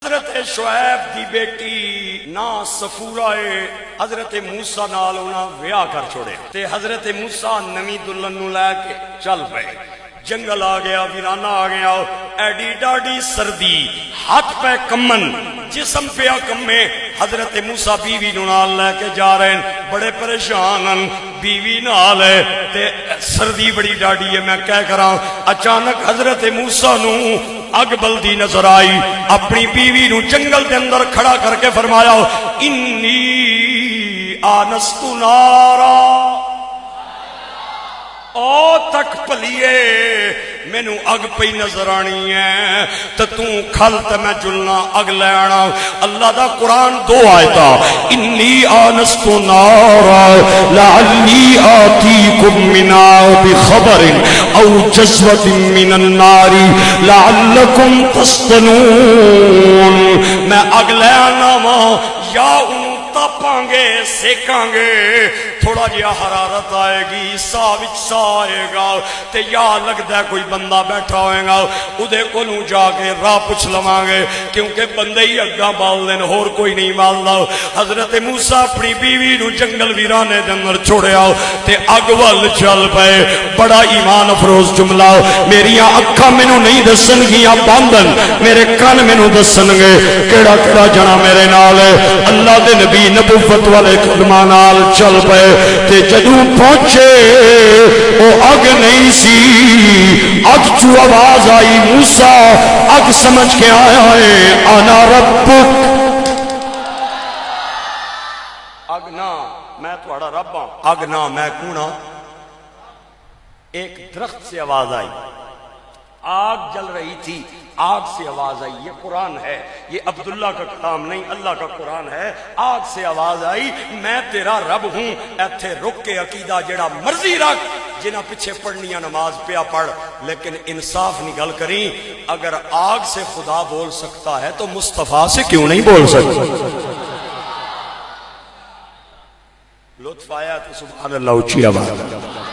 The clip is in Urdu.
حضرت شعیب دی بیٹی نا صفورہ حضرت موسیٰ نال انہاں ویاہ کر چھوڑے تے حضرت موسیٰ نمی دلہن نو لے کے چل پئے جنگل آ گیا ویرانہ آ گیا ایڈی ڈاڈی سردی ہاتھ پہ کمن جسم پہ کمے حضرت موسیٰ بیوی نو نال لے کے جا رہے ہیں بڑے پریشان ہیں بیوی نال ہے تے سردی بڑی ڈاڈی ہے میں کہہ کراں اچانک حضرت موسیٰ نو اگ بلدی نظر آئی اپنی بیوی نو جنگل دے اندر کھڑا کر کے فرمایا انی آنست نارا او تک پلیے مینو اگ پئی نظر آنی ہے تو کھل تے میں جلنا اگ لے آنا اللہ دا قرآن دو آیتا انی آنست نارا لعلی آتیکم منا بخبر او جزوت من النار لعلکم تسطنون میں اگ لے آنا ماں یا تاپاں گے سیکاں گے تھوڑا جہا حرارت آئے گی سا وچ سا آئے گا تے یا لگتا ہے کوئی بندہ بیٹھا ہوئے گا ادھے کو نو جا کے راہ پوچھ لواں گے کیونکہ بندے ہی اگاں بال دین اور کوئی نہیں بالدا حضرت موسیٰ اپنی بیوی نو جنگل ویرانے دے اندر چھوڑیا تے اگ ول چل پئے بڑا ایمان افروز جملہ میریاں اکھاں مینوں نہیں دسن گیاں باندن میرے کان مینوں دسن گے کیڑا کیڑا جنا میرے نال ہے اللہ دے نبی نبوت والے قدماں نال چل پئے تے جدوں پہنچے او اگ نہیں سی اگ چو آواز آئی موسیٰ اگ سمجھ کے آیا ہے انا ربک اگ نہ میں تھوڑا رب ہوں اگ نہ میں کون ہوں ایک درخت سے آواز آئی آگ جل رہی تھی آگ سے آواز آئی یہ قرآن ہے یہ عبداللہ کا کلام نہیں اللہ کا قرآن ہے آگ سے آواز آئی میں تیرا رب ہوں ایتھے رک کے عقیدہ جڑا مرضی رکھ جنہ پیچھے پڑھنیاں نماز پیا پڑھ لیکن انصاف نگل کریں اگر آگ سے خدا بول سکتا ہے تو مصطفیٰ سے کیوں نہیں بول سکتا لطف آیا تو سبحان اللہ اچھی آواز